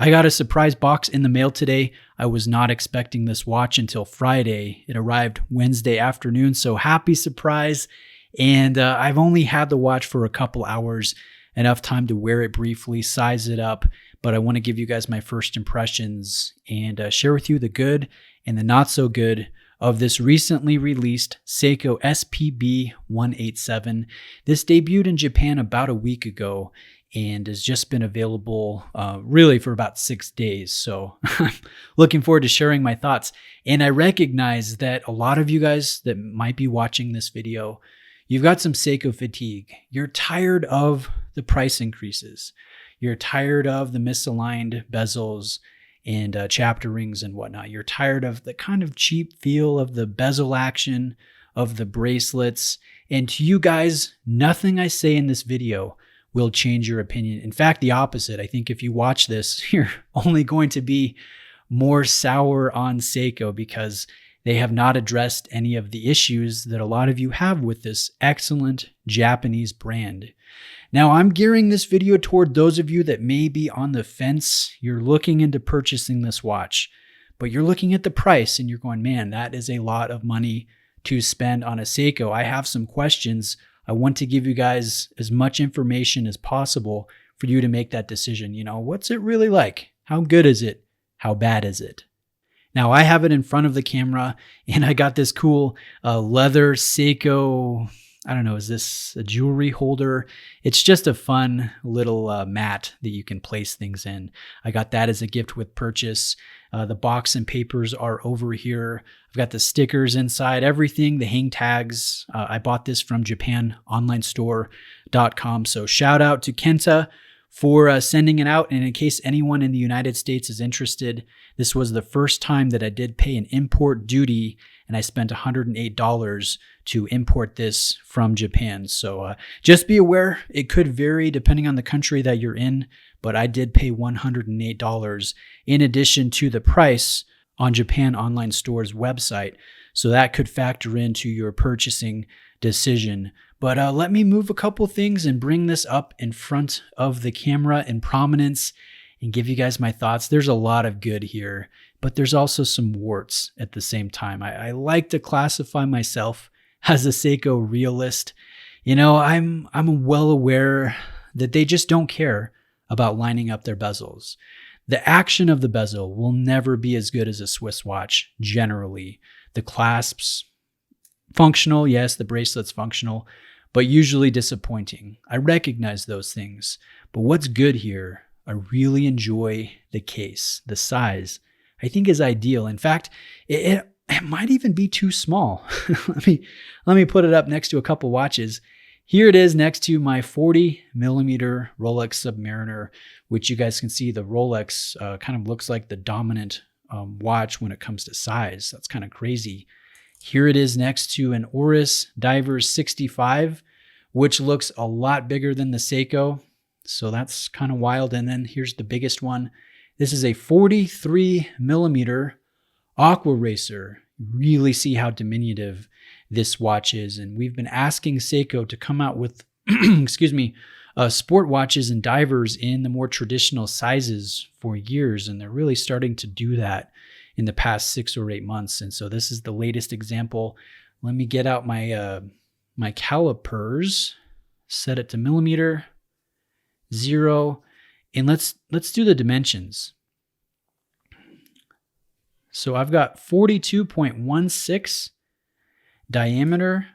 I got a surprise box in the mail today. I was not expecting this watch until Friday. It arrived Wednesday afternoon, so happy surprise. And I've only had the watch for a couple hours, enough time to wear it briefly, size it up. But I want to give you guys my first impressions and share with you the good and the not so good of this recently released Seiko SPB187. This debuted in Japan about a week ago and has just been available really for about 6 days. So I'm looking forward to sharing my thoughts. And I recognize that a lot of you guys that might be watching this video, you've got some Seiko fatigue. You're tired of the price increases. You're tired of the misaligned bezels and chapter rings and whatnot. You're tired of the kind of cheap feel of the bezel action, of the bracelets. And to you guys, nothing I say in this video will change your opinion. In fact, the opposite. I think if you watch this, you're only going to be more sour on Seiko because they have not addressed any of the issues that a lot of you have with this excellent Japanese brand. Now, I'm gearing this video toward those of you that may be on the fence. You're looking into purchasing this watch, but you're looking at the price and you're going, man, that is a lot of money to spend on a Seiko. I have some questions. I want to give you guys as much information as possible for you to make that decision. You know, what's it really like? How good is it? How bad is it? Now, I have it in front of the camera and I got this cool leather Seiko, I don't know, is this a jewelry holder? It's just a fun little mat that you can place things in. I got that as a gift with purchase. The box and papers are over here. I've got the stickers inside, everything, the hang tags. I bought this from JapanOnlineStore.com. So shout out to Kenta for sending it out. And in case anyone in the United States is interested, this was the first time that I did pay an import duty, and I spent $108 to import this from Japan. So just be aware, it could vary depending on the country that you're in, but I did pay $108 in addition to the price on Japan Online Store's website. So that could factor into your purchasing decision. But let me move a couple things and bring this up in front of the camera in prominence and give you guys my thoughts. There's a lot of good here, but there's also some warts at the same time. I like to classify myself as a Seiko realist. You know, I'm well aware that they just don't care about lining up their bezels. The action of the bezel will never be as good as a Swiss watch, generally. The clasps, functional, yes, the bracelet's functional, but usually disappointing. I recognize those things, but what's good here, I really enjoy the case. The size, I think, is ideal. In fact, it might even be too small. let me put it up next to a couple watches. Here it is next to my 40 millimeter Rolex Submariner, which you guys can see the Rolex kind of looks like the dominant watch when it comes to size. That's kind of crazy. Here it is next to an Oris Divers 65, which looks a lot bigger than the Seiko. So that's kind of wild. And then here's the biggest one. This is a 43 millimeter Aqua Racer. Really see how diminutive this watch is. And we've been asking Seiko to come out with, excuse me, sport watches and divers in the more traditional sizes for years. And they're really starting to do that in the past 6 or 8 months. And so this is the latest example. Let me get out my my calipers, set it to millimeter, 0, and let's do the dimensions. So I've got 42.16 diameter,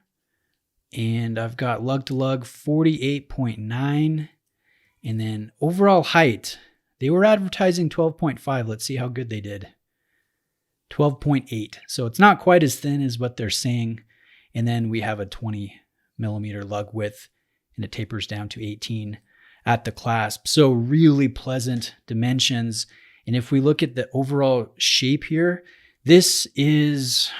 and I've got lug to lug 48.9, and then overall height, they were advertising 12.5. Let's see how good they did. 12.8. So it's not quite as thin as what they're saying. And then we have a 20 millimeter lug width, and it tapers down to 18 at the clasp. So really pleasant dimensions. And if we look at the overall shape here, this is,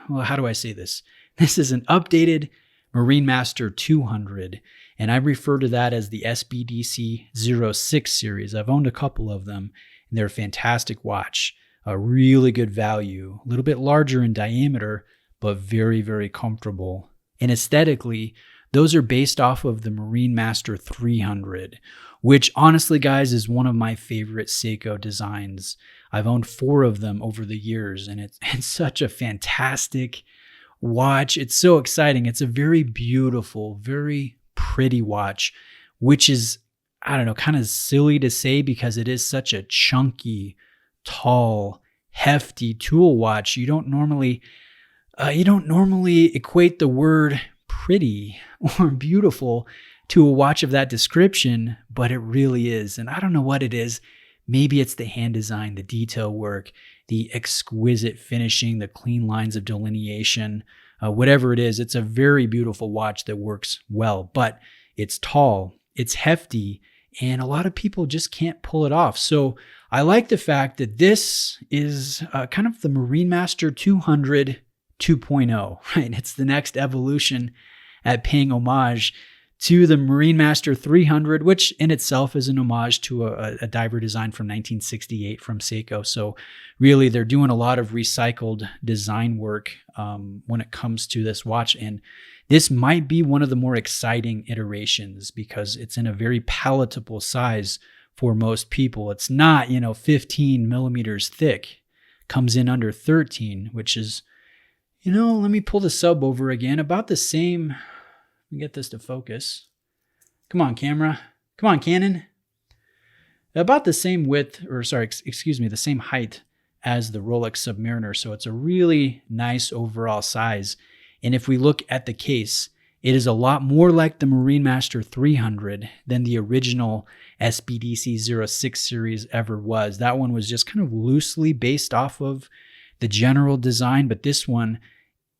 well, how do I say this? This is an updated Marinemaster 200, and I refer to that as the SBDC 06 series. I've owned a couple of them, and they're a fantastic watch. A really good value, a little bit larger in diameter, but very, very comfortable. And aesthetically, those are based off of the Marinemaster 300, which honestly, guys, is one of my favorite Seiko designs. I've owned 4 of them over the years, and it's such a fantastic watch. It's so exciting. It's a very beautiful, very pretty watch, which is, I don't know, kind of silly to say because it is such a chunky, tall, hefty tool watch. You don't normally equate the word pretty or beautiful to a watch of that description, but it really is. And I don't know what it is. Maybe it's the hand design, the detail work, the exquisite finishing, the clean lines of delineation, whatever it is. It's a very beautiful watch that works well, but it's tall, it's hefty, and a lot of people just can't pull it off. So I like the fact that this is kind of the Marinemaster 200 2.0, right? It's the next evolution at paying homage to the Marinemaster 300, which in itself is an homage to a diver design from 1968 from Seiko. So really, they're doing a lot of recycled design work when it comes to this watch. And this might be one of the more exciting iterations because it's in a very palatable size for most people. It's not, 15 millimeters thick. Comes in under 13, which is, let me pull the sub over again. About the same. Let me get this to focus. Come on, camera. Come on, Canon. About the same width, the same height as the Rolex Submariner. So it's a really nice overall size. And if we look at the case, it is a lot more like the Marinemaster 300 than the original SPDC 06 series ever was. That one was just kind of loosely based off of the general design, but this one,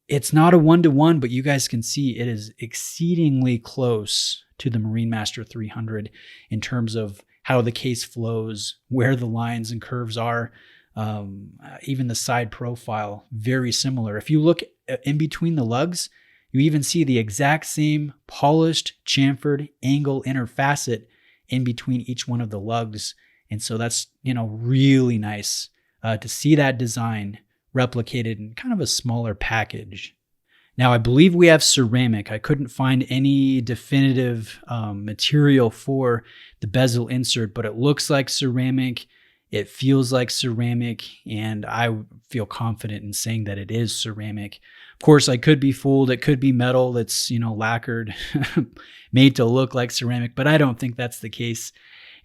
it's not a one-to-one, but you guys can see it is exceedingly close to the Marinemaster 300 in terms of how the case flows, where the lines and curves are, even the side profile, very similar. If you look in between the lugs, you even see the exact same polished, chamfered angle inner facet in between each one of the lugs. And so that's, really nice to see that design replicated in kind of a smaller package. Now, I believe we have ceramic. I couldn't find any definitive material for the bezel insert, but it looks like ceramic. It feels like ceramic, and I feel confident in saying that it is ceramic. Of course, I could be fooled. It could be metal that's, lacquered, made to look like ceramic, but I don't think that's the case.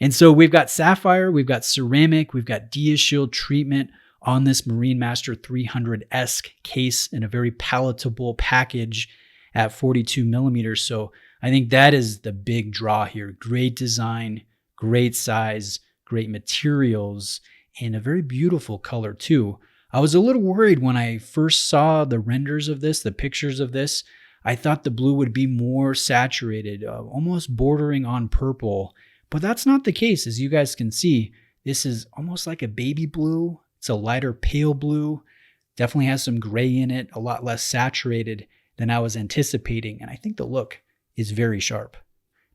And so we've got sapphire, we've got ceramic, we've got DiaShield treatment on this Marinemaster 300-esque case in a very palatable package at 42 millimeters. So I think that is the big draw here. Great design, great size, great materials, and a very beautiful color too. I was a little worried when I first saw the renders of this, the pictures of this. I thought the blue would be more saturated, almost bordering on purple, but that's not the case. As you guys can see, this is almost like a baby blue. It's a lighter pale blue, definitely has some gray in it, a lot less saturated than I was anticipating. And I think the look is very sharp.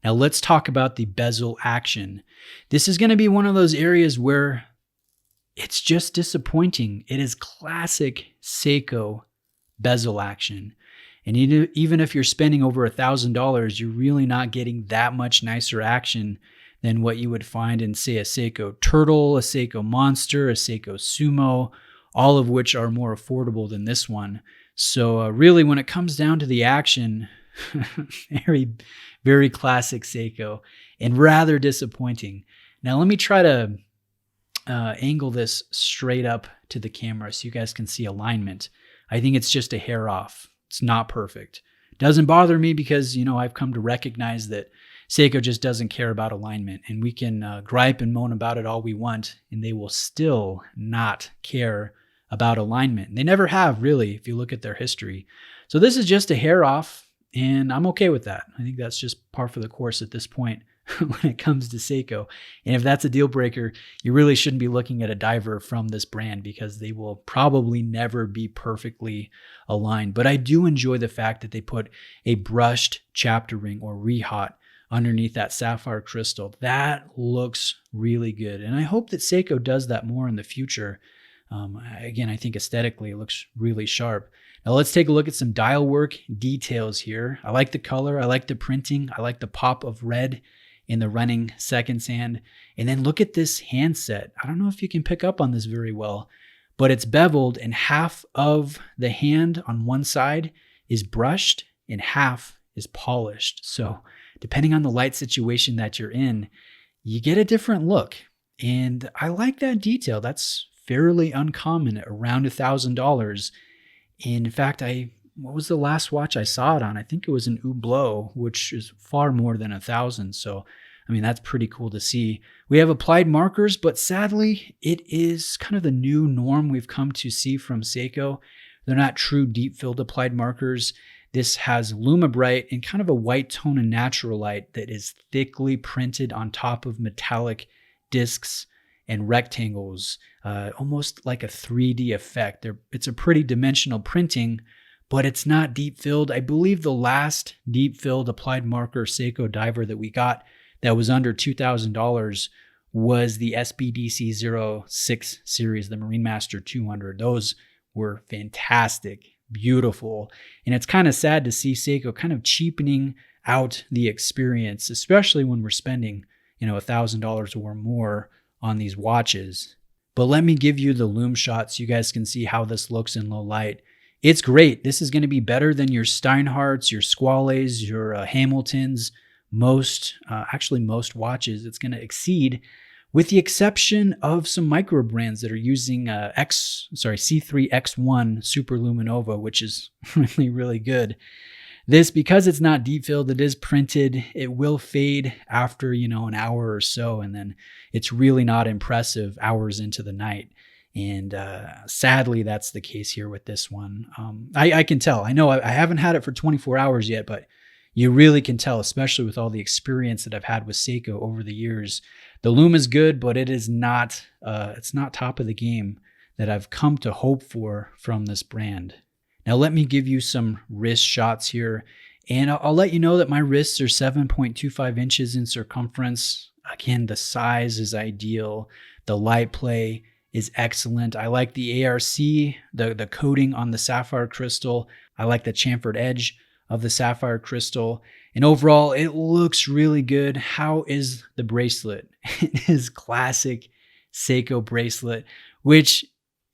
Now let's talk about the bezel action. This is going to be one of those areas where it's just disappointing. It is classic Seiko bezel action. And even if you're spending over $1,000, you're really not getting that much nicer action than what you would find in, say, a Seiko Turtle, a Seiko Monster, a Seiko Sumo, all of which are more affordable than this one. So really, when it comes down to the action, very, very classic Seiko and rather disappointing. Now, let me try to angle this straight up to the camera so you guys can see alignment. I think it's just a hair off. It's not perfect. Doesn't bother me because, I've come to recognize that Seiko just doesn't care about alignment, and we can gripe and moan about it all we want, and they will still not care about alignment. And they never have, really, if you look at their history. So this is just a hair off, and I'm okay with that. I think that's just par for the course at this point when it comes to Seiko. And if that's a deal breaker, you really shouldn't be looking at a diver from this brand because they will probably never be perfectly aligned. But I do enjoy the fact that they put a brushed chapter ring or rehaut underneath that sapphire crystal. That looks really good. And I hope that Seiko does that more in the future. Again, I think aesthetically it looks really sharp. Now let's take a look at some dial work details here. I like the color, I like the printing, I like the pop of red in the running seconds hand. And then look at this handset. I don't know if you can pick up on this very well, but it's beveled and half of the hand on one side is brushed and half is polished. So depending on the light situation that you're in, you get a different look. And I like that detail. That's fairly uncommon at around $1,000. And in fact, what was the last watch I saw it on? I think it was an Hublot, which is far more than 1,000. So, I mean, that's pretty cool to see. We have applied markers, but sadly, it is kind of the new norm we've come to see from Seiko. They're not true deep filled applied markers. This has Lumibright and kind of a white tone and natural light that is thickly printed on top of metallic discs and rectangles, almost like a 3D effect. It's a pretty dimensional printing, but it's not deep filled. I believe the last deep filled applied marker Seiko diver that we got that was under $2,000 was the SPDC06 series, the Marinemaster 200. Those were fantastic, beautiful. And it's kind of sad to see Seiko kind of cheapening out the experience, especially when we're spending, $1,000 or more on these watches. But let me give you the lume shot so you guys can see how this looks in low light. It's great. This is going to be better than your Steinhardts, your Squales, your Hamiltons, most watches. It's going to exceed, with the exception of some micro brands that are using C3X1 Super Luminova, which is really, really good. This, because it's not deep filled, it is printed. It will fade after, an hour or so, and then it's really not impressive hours into the night. And sadly, that's the case here with this one. I can tell. I know I haven't had it for 24 hours yet, but you really can tell, especially with all the experience that I've had with Seiko over the years. The lume is good, but it is not. It's not top of the game that I've come to hope for from this brand. Now let me give you some wrist shots here, and I'll let you know that my wrists are 7.25 inches in circumference. Again, the size is ideal. The light play is excellent. I like the ARC, the coating on the sapphire crystal. I like the chamfered edge of the sapphire crystal. And overall, it looks really good. How is the bracelet? It is classic Seiko bracelet, which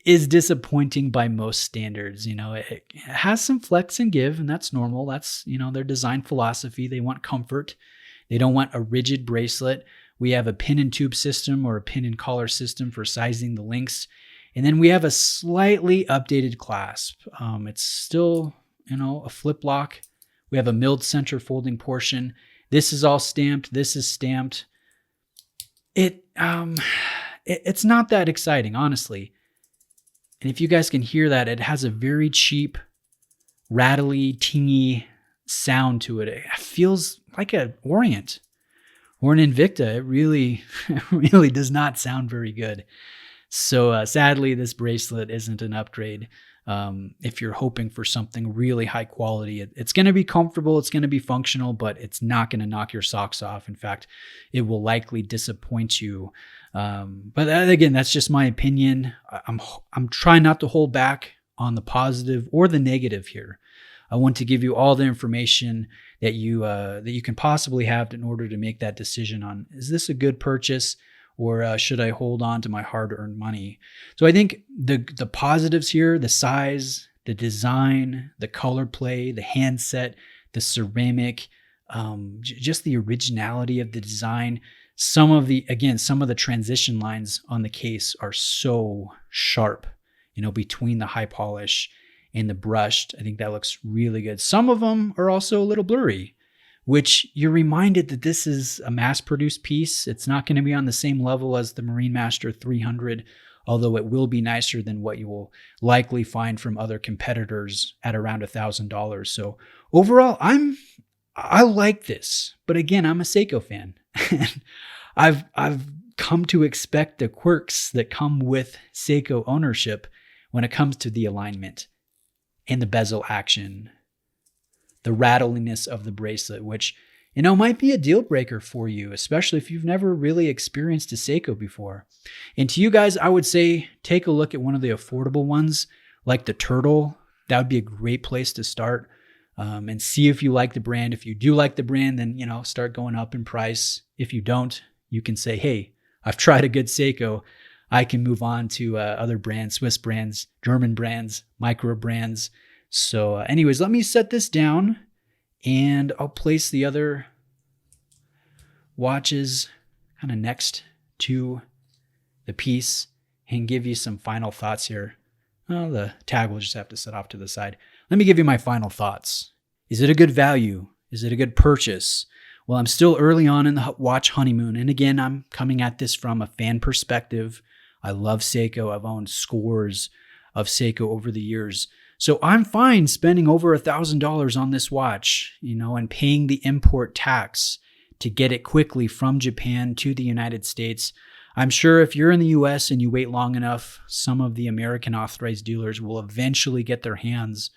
is disappointing by most standards. It has some flex and give, and that's normal. That's, their design philosophy. They want comfort. They don't want a rigid bracelet. We have a pin and tube system or a pin and collar system for sizing the links. And then we have a slightly updated clasp. It's still, a flip lock. We have a milled center folding portion. This is all stamped. This is stamped. It's not that exciting, honestly. And if you guys can hear that, it has a very cheap, rattly, tingy sound to it. It feels like an Orient or an Invicta. It really, really does not sound very good. So sadly, this bracelet isn't an upgrade. If you're hoping for something really high quality, it's going to be comfortable, it's going to be functional, but it's not going to knock your socks off. In fact, it will likely disappoint you. But again, that's just my opinion. I'm trying not to hold back on the positive or the negative here. I want to give you all the information that you can possibly have in order to make that decision on, is this a good purchase, or should I hold on to my hard-earned money? So I think the positives here: the size, the design, the color play, the handset, the ceramic, just the originality of the design. Some of the transition lines on the case are so sharp, between the high polish and the brushed. I think that looks really good. Some of them are also a little blurry, which you're reminded that this is a mass-produced piece. It's not going to be on the same level as the Marinemaster 300, although it will be nicer than what you will likely find from other competitors at around $1,000. So overall, I like this, but again, I'm a Seiko fan. I've come to expect the quirks that come with Seiko ownership when it comes to the alignment and the bezel action, the rattliness of the bracelet, which might be a deal breaker for you, especially if you've never really experienced a Seiko before. And to you guys, I would say take a look at one of the affordable ones, like the Turtle. That would be a great place to start, and see if you like the brand. If you do like the brand, then, start going up in price. If you don't, you can say, hey, I've tried a good Seiko. I can move on to other brands, Swiss brands, German brands, micro brands. So anyways, let me set this down and I'll place the other watches kind of next to the piece and give you some final thoughts here. Well, the tag will just have to set off to the side. Let me give you my final thoughts. Is it a good value? Is it a good purchase? Well, I'm still early on in the watch honeymoon. And again, I'm coming at this from a fan perspective. I love Seiko. I've owned scores of Seiko over the years. So I'm fine spending over $1,000 on this watch, and paying the import tax to get it quickly from Japan to the United States. I'm sure if you're in the US and you wait long enough, some of the American authorized dealers will eventually get their hands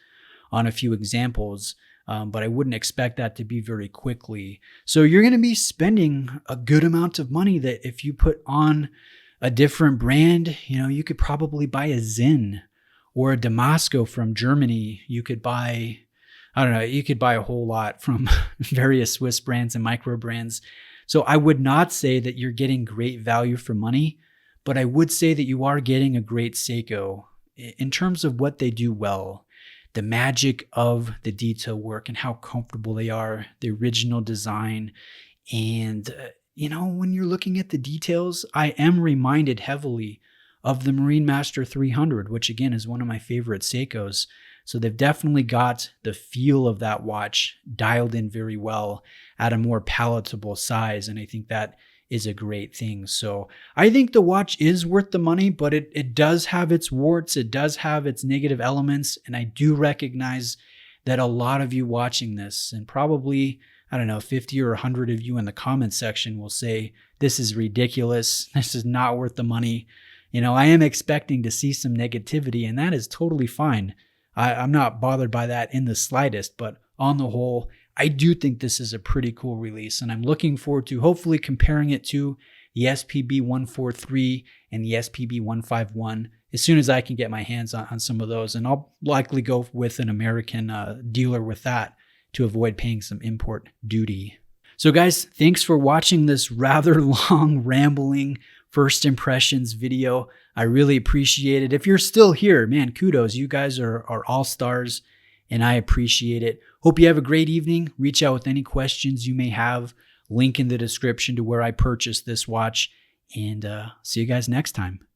on a few examples, but I wouldn't expect that to be very quickly. So you're going to be spending a good amount of money that if you put on a different brand, you could probably buy a Zinn or a Damasco from Germany. You could buy, you could buy a whole lot from various Swiss brands and micro brands. So I would not say that you're getting great value for money, but I would say that you are getting a great Seiko in terms of what they do well, the magic of the detail work and how comfortable they are, the original design. And, when you're looking at the details, I am reminded heavily of the Marinemaster 300, which again is one of my favorite Seikos. So they've definitely got the feel of that watch dialed in very well at a more palatable size. And I think that is a great thing. So I think the watch is worth the money, but it does have its warts. It does have its negative elements. And I do recognize that a lot of you watching this, and probably, 50 or 100 of you in the comments section will say, this is ridiculous. This is not worth the money. I am expecting to see some negativity, and that is totally fine. I'm not bothered by that in the slightest, but on the whole, I do think this is a pretty cool release, and I'm looking forward to hopefully comparing it to the SPB143 and the SPB151 as soon as I can get my hands on some of those, and I'll likely go with an American dealer with that to avoid paying some import duty. So guys, thanks for watching this rather long, rambling first impressions video. I really appreciate it. If you're still here, man, kudos. You guys are all stars, and I appreciate it. Hope you have a great evening. Reach out with any questions you may have. Link in the description to where I purchased this watch, and see you guys next time.